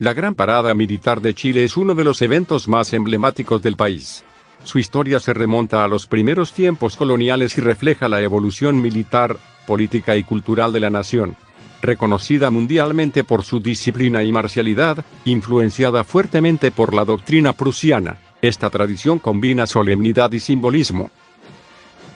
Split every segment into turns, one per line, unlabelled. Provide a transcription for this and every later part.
La Gran Parada Militar de Chile es uno de los eventos más emblemáticos del país. Su historia se remonta a los primeros tiempos coloniales y refleja la evolución militar, política y cultural de la nación. Reconocida mundialmente por su disciplina y marcialidad, influenciada fuertemente por la doctrina prusiana, esta tradición combina solemnidad y simbolismo.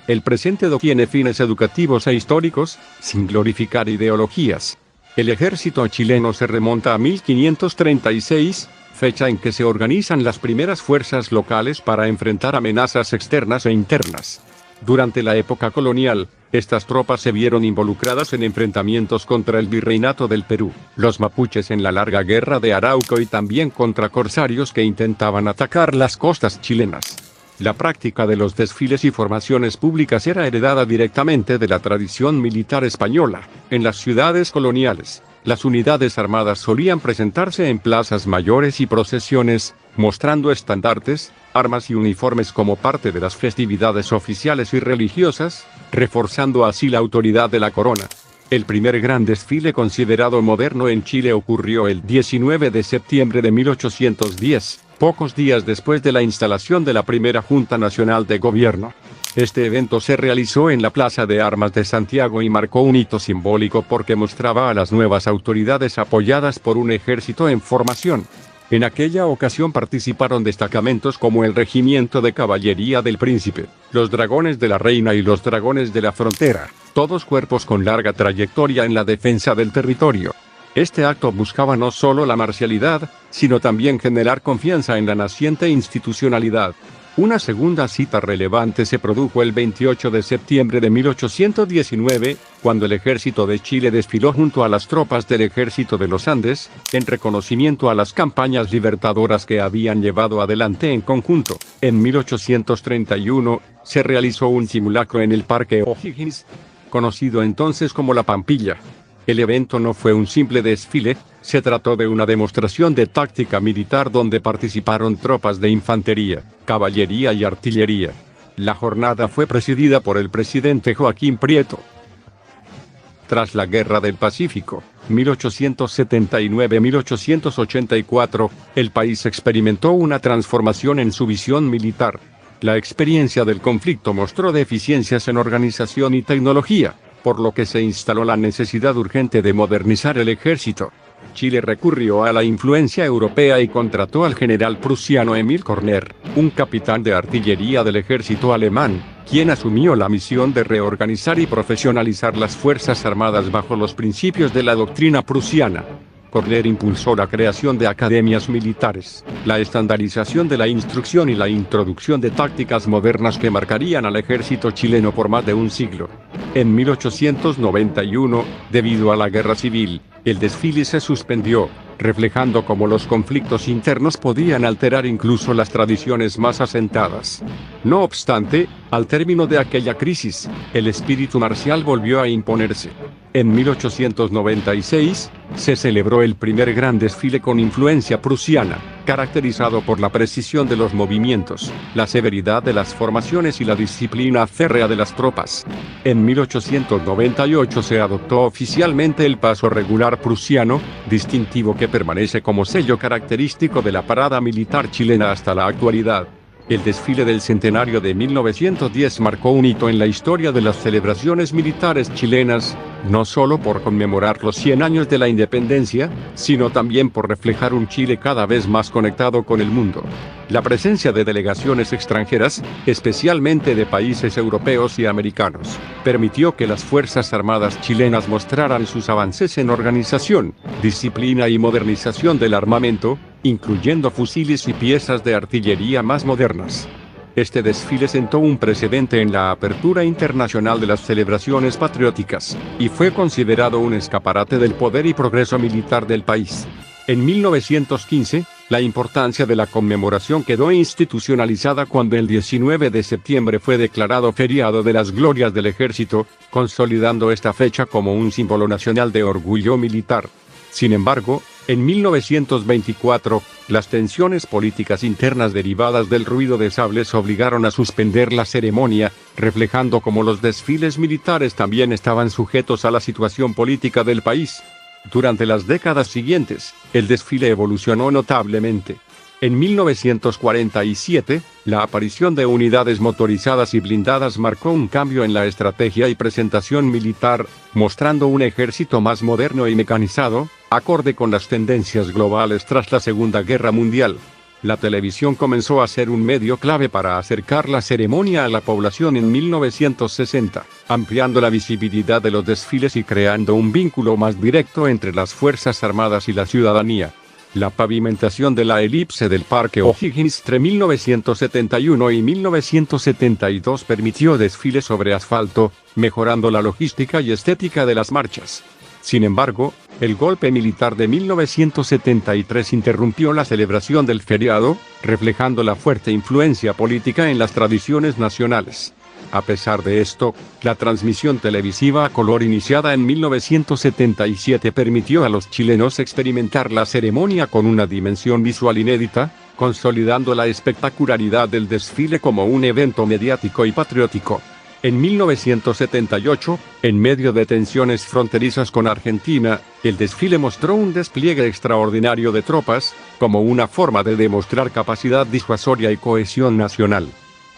El presente tiene fines educativos e históricos, sin glorificar ideologías. El ejército chileno se remonta a 1536, fecha en que se organizan las primeras fuerzas locales para enfrentar amenazas externas e internas. Durante la época colonial, estas tropas se vieron involucradas en enfrentamientos contra el virreinato del Perú, los mapuches en la larga guerra de Arauco y también contra corsarios que intentaban atacar las costas chilenas. La práctica de los desfiles y formaciones públicas era heredada directamente de la tradición militar española. En las ciudades coloniales, las unidades armadas solían presentarse en plazas mayores y procesiones, mostrando estandartes, armas y uniformes como parte de las festividades oficiales y religiosas, reforzando así la autoridad de la corona. El primer gran desfile considerado moderno en Chile ocurrió el 19 de septiembre de 1810, pocos días después de la instalación de la primera Junta Nacional de Gobierno. Este evento se realizó en la Plaza de Armas de Santiago y marcó un hito simbólico porque mostraba a las nuevas autoridades apoyadas por un ejército en formación. En aquella ocasión participaron destacamentos como el Regimiento de Caballería del Príncipe, los Dragones de la Reina y los Dragones de la Frontera, todos cuerpos con larga trayectoria en la defensa del territorio. Este acto buscaba no solo la marcialidad, sino también generar confianza en la naciente institucionalidad. Una segunda cita relevante se produjo el 28 de septiembre de 1819, cuando el ejército de Chile desfiló junto a las tropas del ejército de los Andes, en reconocimiento a las campañas libertadoras que habían llevado adelante en conjunto. En 1831, se realizó un simulacro en el Parque O'Higgins, conocido entonces como La Pampilla. El evento no fue un simple desfile, se trató de una demostración de táctica militar donde participaron tropas de infantería, caballería y artillería. La jornada fue presidida por el presidente Joaquín Prieto. Tras la Guerra del Pacífico, 1879-1884, el país experimentó una transformación en su visión militar. La experiencia del conflicto mostró deficiencias en organización y tecnología, por lo que se instaló la necesidad urgente de modernizar el ejército. Chile recurrió a la influencia europea y contrató al general prusiano Emil Körner, un capitán de artillería del ejército alemán, quien asumió la misión de reorganizar y profesionalizar las fuerzas armadas bajo los principios de la doctrina prusiana. Körner impulsó la creación de academias militares, la estandarización de la instrucción y la introducción de tácticas modernas que marcarían al ejército chileno por más de un siglo. En 1891, debido a la guerra civil, el desfile se suspendió, reflejando cómo los conflictos internos podían alterar incluso las tradiciones más asentadas. No obstante, al término de aquella crisis, el espíritu marcial volvió a imponerse. En 1896, se celebró el primer gran desfile con influencia prusiana, caracterizado por la precisión de los movimientos, la severidad de las formaciones y la disciplina férrea de las tropas. En 1898 se adoptó oficialmente el paso regular prusiano, distintivo que permanece como sello característico de la parada militar chilena hasta la actualidad. El desfile del centenario de 1910 marcó un hito en la historia de las celebraciones militares chilenas, no solo por conmemorar los 100 años de la independencia, sino también por reflejar un Chile cada vez más conectado con el mundo. La presencia de delegaciones extranjeras, especialmente de países europeos y americanos, permitió que las Fuerzas Armadas chilenas mostraran sus avances en organización, disciplina y modernización del armamento, incluyendo fusiles y piezas de artillería más modernas. Este desfile sentó un precedente en la apertura internacional de las celebraciones patrióticas, y fue considerado un escaparate del poder y progreso militar del país. En 1915, la importancia de la conmemoración quedó institucionalizada cuando el 19 de septiembre fue declarado feriado de las glorias del ejército, consolidando esta fecha como un símbolo nacional de orgullo militar. Sin embargo, en 1924, las tensiones políticas internas derivadas del ruido de sables obligaron a suspender la ceremonia, reflejando cómo los desfiles militares también estaban sujetos a la situación política del país. Durante las décadas siguientes, el desfile evolucionó notablemente. En 1947, la aparición de unidades motorizadas y blindadas marcó un cambio en la estrategia y presentación militar, mostrando un ejército más moderno y mecanizado, acorde con las tendencias globales tras la Segunda Guerra Mundial. La televisión comenzó a ser un medio clave para acercar la ceremonia a la población en 1960, ampliando la visibilidad de los desfiles y creando un vínculo más directo entre las Fuerzas Armadas y la ciudadanía. La pavimentación de la elipse del Parque O'Higgins entre 1971 y 1972 permitió desfiles sobre asfalto, mejorando la logística y estética de las marchas. Sin embargo, el golpe militar de 1973 interrumpió la celebración del feriado, reflejando la fuerte influencia política en las tradiciones nacionales. A pesar de esto, la transmisión televisiva a color iniciada en 1977 permitió a los chilenos experimentar la ceremonia con una dimensión visual inédita, consolidando la espectacularidad del desfile como un evento mediático y patriótico. En 1978, en medio de tensiones fronterizas con Argentina, el desfile mostró un despliegue extraordinario de tropas, como una forma de demostrar capacidad disuasoria y cohesión nacional.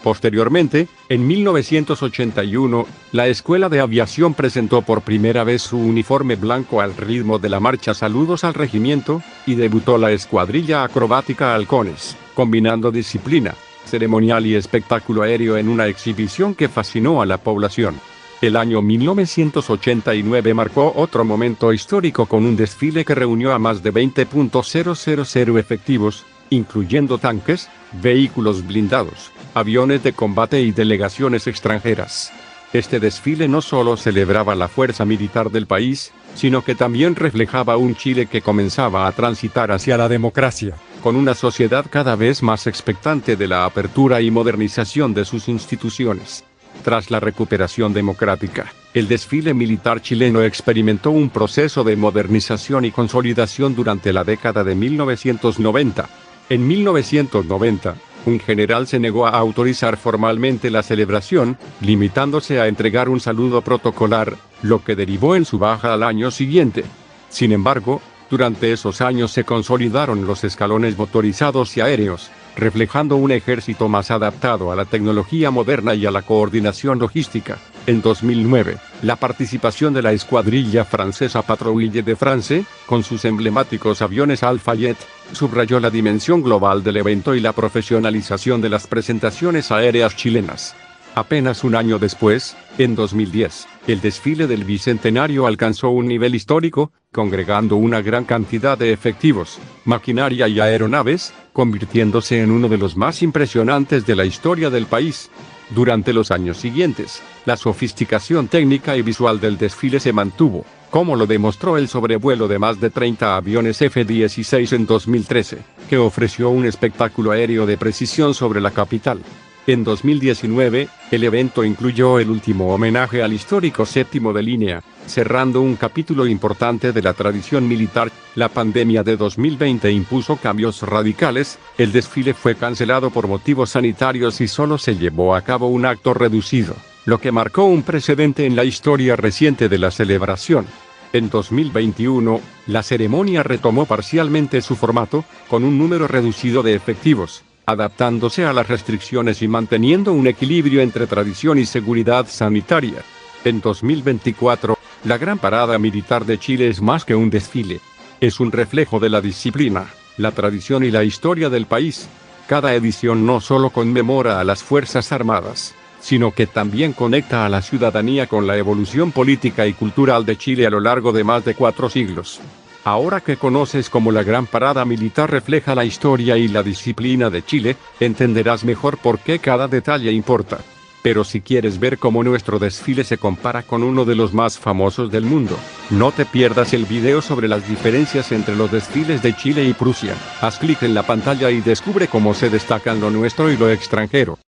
Posteriormente, en 1981, la Escuela de Aviación presentó por primera vez su uniforme blanco al ritmo de la marcha Saludos al Regimiento, y debutó la Escuadrilla Acrobática Halcones, combinando disciplina ceremonial y espectáculo aéreo en una exhibición que fascinó a la población. El año 1989 marcó otro momento histórico con un desfile que reunió a más de 20.000 efectivos, incluyendo tanques, vehículos blindados, aviones de combate y delegaciones extranjeras. Este desfile no solo celebraba la fuerza militar del país, sino que también reflejaba un Chile que comenzaba a transitar hacia la democracia, con una sociedad cada vez más expectante de la apertura y modernización de sus instituciones. Tras la recuperación democrática, el desfile militar chileno experimentó un proceso de modernización y consolidación durante la década de 1990. En 1990, un general se negó a autorizar formalmente la celebración, limitándose a entregar un saludo protocolar, lo que derivó en su baja al año siguiente. Sin embargo, durante esos años se consolidaron los escalones motorizados y aéreos, reflejando un ejército más adaptado a la tecnología moderna y a la coordinación logística. En 2009, la participación de la escuadrilla francesa Patrouille de France, con sus emblemáticos aviones Alpha-Jet, subrayó la dimensión global del evento y la profesionalización de las presentaciones aéreas chilenas. Apenas un año después, en 2010, el desfile del Bicentenario alcanzó un nivel histórico, congregando una gran cantidad de efectivos, maquinaria y aeronaves, convirtiéndose en uno de los más impresionantes de la historia del país. Durante los años siguientes, la sofisticación técnica y visual del desfile se mantuvo, como lo demostró el sobrevuelo de más de 30 aviones F-16 en 2013, que ofreció un espectáculo aéreo de precisión sobre la capital. En 2019, el evento incluyó el último homenaje al histórico séptimo de línea, cerrando un capítulo importante de la tradición militar. La pandemia de 2020 impuso cambios radicales, el desfile fue cancelado por motivos sanitarios y solo se llevó a cabo un acto reducido, lo que marcó un precedente en la historia reciente de la celebración. En 2021, la ceremonia retomó parcialmente su formato, con un número reducido de efectivos, adaptándose a las restricciones y manteniendo un equilibrio entre tradición y seguridad sanitaria. En 2024, la Gran Parada Militar de Chile es más que un desfile. Es un reflejo de la disciplina, la tradición y la historia del país. Cada edición no solo conmemora a las Fuerzas Armadas, sino que también conecta a la ciudadanía con la evolución política y cultural de Chile a lo largo de más de 4 siglos. Ahora que conoces cómo la Gran Parada Militar refleja la historia y la disciplina de Chile, entenderás mejor por qué cada detalle importa. Pero si quieres ver cómo nuestro desfile se compara con uno de los más famosos del mundo, no te pierdas el video sobre las diferencias entre los desfiles de Chile y Prusia. Haz clic en la pantalla y descubre cómo se destacan lo nuestro y lo extranjero.